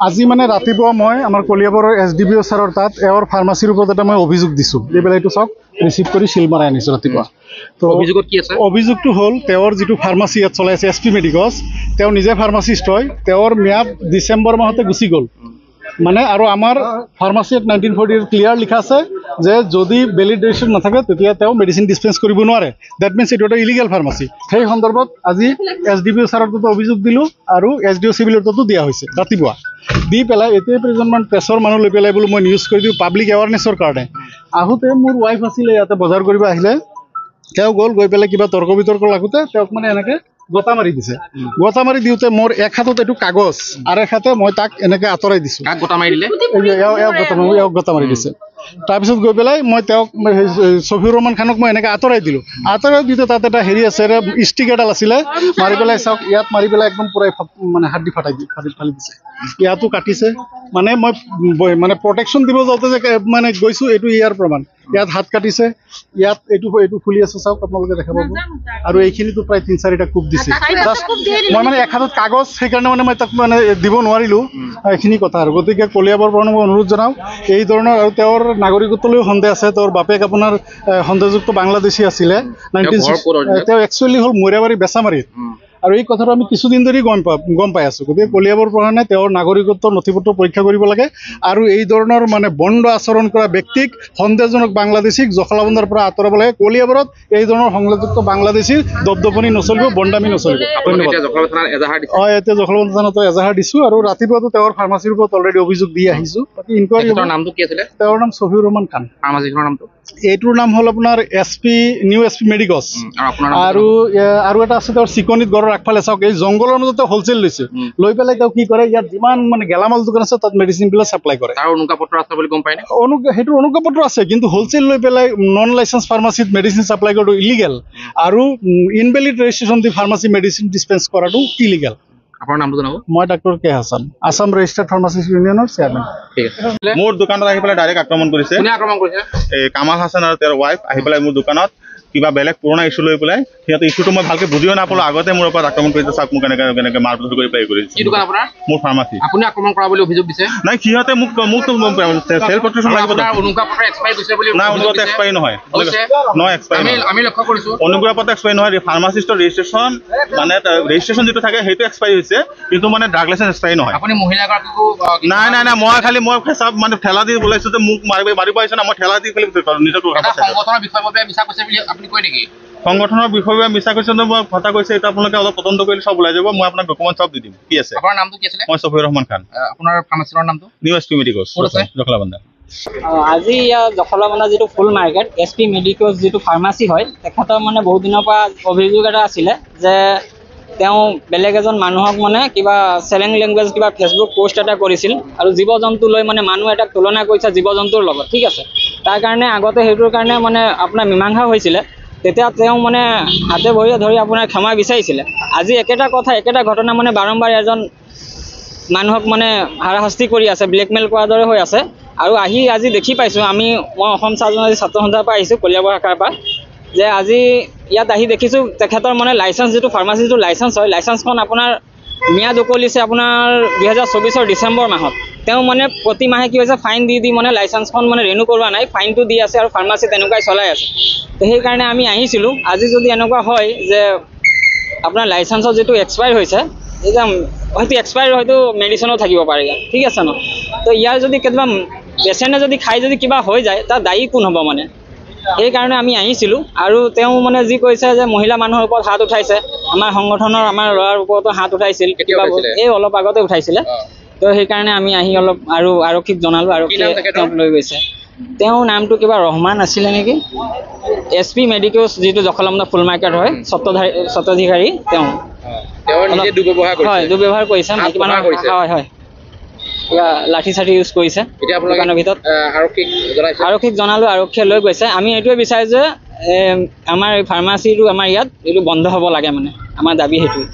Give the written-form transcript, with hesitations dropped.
আজি মানে ৰাতিপুৱা মই আমাৰ কলিয়াবৰৰ SDBO ছাৰৰ তাত এওঁৰ ফাৰ্মাচীৰ ওপৰত এটা মই অভিযোগ দিছোঁ। এই পেলাই এইটো চাওক ৰিচিভ কৰি চিল মাৰাই আনিছোঁ ৰাতিপুৱা। তো অভিযোগত কি আছে? অভিযোগটো হ'ল তেওঁৰ যিটো ফাৰ্মাচী ইয়াত চলাই আছে SP মেডিকছ, তেওঁ নিজে ফাৰ্মাচিষ্ট হয়। তেওঁৰ ম্যাদ ডিচেম্বৰ মাহতে গুচি গ'ল। মানে আৰু আমাৰ ফাৰ্মাচীত 1940 ক্লিয়াৰ লিখা আছে যে যদি ভেলিড ৰেজিষ্ট্ৰেশ্যন নাথাকে তেতিয়া তেওঁ মেডিচিন ডিছপেন্স কৰিব নোৱাৰে। ডেট মিনছ এইটো এটা ইলিগেল ফাৰ্মাচী। সেই সন্দৰ্ভত আজি SDBO ছাৰৰ তাতো অভিযোগ দিলোঁ আৰু SDO চিভিলৰ তাতো দিয়া হৈছে ৰাতিপুৱা। দি পেলাই এতিয়া কেইজনমান প্ৰেছৰ মানুহ লৈ পেলাই বোলো মই নিউজ কৰি দিওঁ পাব্লিক এৱাৰনেছৰ কাৰণে। আহোঁতে মোৰ ৱাইফ আছিলে ইয়াতে বজাৰ কৰিব আহিলে, তেওঁ গ'ল, গৈ পেলাই কিবা তৰ্ক বিতৰ্ক লাগোতে তেওঁক মানে এনেকৈ গতা মাৰি দিছে। গতা মাৰি দিওঁতে মোৰ এক হাতত এইটো কাগজ আৰু এক হাতে মই তাক এনেকৈ আঁতৰাই দিছোঁ। গতা মাৰি দিলে? এওঁক গতা মাৰি দিছে। তাৰপিছত গৈ পেলাই মই তেওঁক ছফিউৰ ৰহমান খানক মই এনেকৈ আঁতৰাই দিলোঁ। আঁতৰাই দিওঁতে তাত এটা হেৰি আছে ষ্টিক এডাল আছিলে, মাৰি পেলাই চাওক ইয়াত মাৰি পেলাই একদম পূৰাই মানে হাত দি ফালি দিছে। ইয়াতো কাটিছে। মানে মই মানে প্ৰটেকশ্যন দিব যাওঁতে যে মানে গৈছোঁ এইটো ইয়াৰ প্ৰমাণ। ইয়াত হাত কাটিছে, ইয়াত এইটো ফুলি আছে চাওক আপোনালোকে দেখা পাব। আৰু এইখিনিতো প্ৰায় 3-4টা কোপ দিছে। মই মানে এক হাতত কাগজ সেইকাৰণে মানে মই তাক মানে দিব নোৱাৰিলোঁ। এইখিনি কথা আৰু গতিকে কলিয়াবৰ পৰা মই অনুৰোধ জনাওঁ এই ধৰণৰ। আৰু তেওঁৰ নাগৰিকত্বলৈও সন্দেহ আছে। তেওঁৰ বাপেক আপোনাৰ সন্দেহযুক্ত বাংলাদেশী আছিলে। তেওঁ একচুৱেলি হ'ল মৈৰাবাৰী বেচামাৰীত। আৰু এই কথাটো আমি কিছুদিন ধৰি গম পাই আছোঁ। গতিকে কলিয়াবৰ প্ৰশাসনে তেওঁৰ নাগৰিকত্বৰ নথিপত্ৰ পৰীক্ষা কৰিব লাগে আৰু এই ধৰণৰ মানে বণ্ড আচৰণ কৰা ব্যক্তিক সন্দেহজনক বাংলাদেশীক জখলাবন্ধাৰ পৰা আঁতৰাব লাগে। কলিয়াবৰত এই ধৰণৰ সংশ্লিষ্ট বাংলাদেশীৰ দপদপনি নচলিব, বণ্ডামি নচলিব। ধন্যবাদ। এতিয়া জখলাবন্ধা থানাতো এজাহাৰ দিছোঁ আৰু ৰাতিপুৱাতো তেওঁৰ ফাৰ্মাচীৰ ওপৰত অলৰেডি অভিযোগ দি আহিছোঁ। বাকী ইনকুৱাৰী। নামটো কি আছিলে? তেওঁৰ নাম ছফিউৰ ৰহমান খান। ফাৰ্মাচীখনৰ নামটো? এইটোৰ নাম হ'ল আপোনাৰ নিউ SP মেডিকছ। আৰু এটা আছে তেওঁৰ চিকনিত গড়ৰ আগফালে চাওক, এই জংঘলৰ মাজত তেওঁ হ'লচেল লৈছে। লৈ পেলাই তেওঁ কি কৰে, ইয়াত যিমান মানে গেলামাল দোকান আছে তাত মেডিচিনবিলাক ছাপ্লাই কৰে। তাৰ অনুজ্ঞাপত্ৰ আছে বুলি গম পায় নে? সেইটোৰ অনুজ্ঞাপত্ৰ আছে, কিন্তু হ'লচেল লৈ পেলাই নন লাইচেঞ্চ ফাৰ্মাচীত মেডিচিন ছাপ্লাই কৰাটো ইলিগেল। আৰু ইনভেলিড ৰেজিষ্ট্ৰেশ্যন দি ফাৰ্মাচী মেডিচিন ডিছপেন্স কৰাটো ইলিগেল। আপোনাৰ নামটো জনাব। মই doctor K Hasan, Assam registered pharmacist ইউনিয়নৰ চেয়াৰমেন। ঠিক আছে। মোৰ দোকানত আহি পেলাই ডাইৰেক্ট আক্ৰমণ কৰিছে। কোনে আক্ৰমণ কৰিছে? কামাল হাছান আৰু তেওঁৰ ৱাইফ আহি পেলাই মোৰ দোকানত কিবা বেলেগ পুৰণা ইছ্যু লৈ পেলাই সিহঁতে ইছ্যুটো মই ভালকৈ বুজিও নাপালোঁ। আগতে মোৰ ওপৰত আক্ৰমণ কৰিছে, চাওক মোক কেনেকৈ মাৰপিট কৰি পেলাই কৰিছে। কি দোকান আপোনাৰ? মোৰ ফাৰ্মাচী। আপুনি আক্ৰমণ কৰা বুলি অভিযোগ দিছে? নাই, সিহঁতে মোকতো চেল প্ৰটেকশ্যন লাগিব। অনুজ্ঞাপত্ৰ এক্সপায়াৰ হৈছে বুলি? নাই, অনুজ্ঞাপত্ৰ এক্সপায়াৰ নহয়। আমি লক্ষ্য কৰিছোঁ। অনুজ্ঞাপত্ৰ এক্সপায়াৰ নহয়। ফাৰ্মাচিষ্টৰ ৰেজিষ্ট্ৰেশ্যন মানে ৰেজিষ্ট্ৰেশ্যন যিটো থাকে সেইটো এক্সপায়াৰ হৈছে, কিন্তু মানে ড্ৰাগ লাইচেঞ্চ এক্সপায়াৰ নহয়। আপুনি মহিলাগৰাকীকো? নাই, মই ফেচাপ মানে ঠেলা দি ওলাইছোঁ যে মোক মাৰিব আহিছে না, মই ঠেলা দি পেলাই নিজকে সংগঠনৰ বিষয়ৰ মিছা কৈছে বুলি আপুনি কয় নেকি? সংগঠনৰ বিষয়ে মিছা কৈছে নে মই কথা কৈছে, এইটো আপোনালোকে অলপ তদন্ত কৰিলে চব ওলাই যাব। মই আপোনাক ডকুমেণ্ট চব দি দিম। কি আছে? আপোনাৰ নামটো কি আছিলে? মই ছফিউৰ ৰহমান খান। আপোনাৰ ফাৰ্মাচীৰ নামটো? New SP medicos, Jakhalabandha. আজি ইয়াৰ জখলাবন্ধা যিটো ফুল মাৰ্কেট SP মেডিকছ যিটো ফাৰ্মাচী হয়, তেখেতৰ মানে বহুত দিনৰ পৰা অভিযোগ এটা আছিলে যে তেওঁ বেলেগ এজন মানুহক মানে কিবা চেলেং লেংগুৱেজ কিবা ফেচবুক পোষ্ট এটা কৰিছিল আৰু জীৱ জন্তু লৈ মানে মানুহ এটাক তুলনা কৰিছে জীৱ জন্তুৰ লগত। ঠিক আছে, তাৰ কাৰণে আগতে সেইটোৰ কাৰণে মানে আপোনাৰ মীমাংসা হৈছিলে। তেতিয়া তেওঁ মানে হাতে ভৰিয়ে ধৰি আপোনাৰ ক্ষমা বিচাৰিছিলে। আজি একেটা কথা একেটা ঘটনা মানে বাৰম্বাৰ এজন মানুহক মানে হাৰাশাস্তি কৰি আছে, ব্লেকমেইল কৰাৰ দৰে হৈ আছে। আৰু আজি দেখি পাইছোঁ মই অসম ছাত্ৰ সন্থাৰ পৰা আহিছোঁ, কলিয়াবৰ শাখাৰ পৰা, যে আজি ইয়াত আহি দেখিছোঁ তেখেতৰ মানে লাইচেঞ্চ যিটো ফাৰ্মাচী যিটো লাইচেঞ্চ হয়, লাইচেঞ্চখন আপোনাৰ ম্যাদ উকলিছে আপোনাৰ 2024 ডিচেম্বৰ মাহত। তেওঁ মানে প্ৰতি মাহে কি হৈছে ফাইন দি মানে লাইচেঞ্চখন মানে ৰিনিউ কৰোৱা নাই, ফাইনটো দি আছে আৰু ফাৰ্মাচী তেনেকুৱাই চলাই আছে। তো সেইকাৰণে আমি আহিছিলোঁ। আজি যদি এনেকুৱা হয় যে আপোনাৰ লাইচেঞ্চৰ যিটো এক্সপায়াৰ হৈছে, হয়তো এক্সপায়াৰ হয়তো মেডিচিনো থাকিব পাৰে ইয়াত। ঠিক আছে ন? তো ইয়াৰ যদি কেতিয়াবা পেচেণ্টে যদি খাই যদি কিবা হৈ যায় তাৰ দায়ী কোন হ'ব মানে? সেইকাৰণে আমি আহিছিলোঁ। আৰু তেওঁ মানে যি কৈছে যে মহিলা মানুহৰ ওপৰত হাত উঠাইছে, আমাৰ সংগঠনৰ আমাৰ ল'ৰাৰ ওপৰতো হাত উঠাইছিল, এই অলপ আগতে উঠাইছিলে। তো সেইকাৰণে আমি আহি অলপ আৰু আৰক্ষীক জনালোঁ, আৰক্ষীয়ে তেওঁক লৈ গৈছে। তেওঁৰ নামটো কিবা ৰহমান আছিলে নেকি। SP মেডিকছ যিটো জখলাবন্ধা ফুল মাৰ্কেট হয়, স্বত্বাধিকাৰী তেওঁ। দুৰ্ব্যৱহাৰ কৰিছে। হয়, কিবা লাঠি চাঠি ইউজ কৰিছে দোকানৰ ভিতৰত। আৰক্ষীক জনালোঁ, আৰক্ষীয়ে লৈ গৈছে। আমি এইটোৱে বিচাৰোঁ যে আমাৰ এই ফাৰ্মাচীটো আমাৰ ইয়াত এইটো বন্ধ হ'ব লাগে, মানে আমাৰ দাবী সেইটোৱে।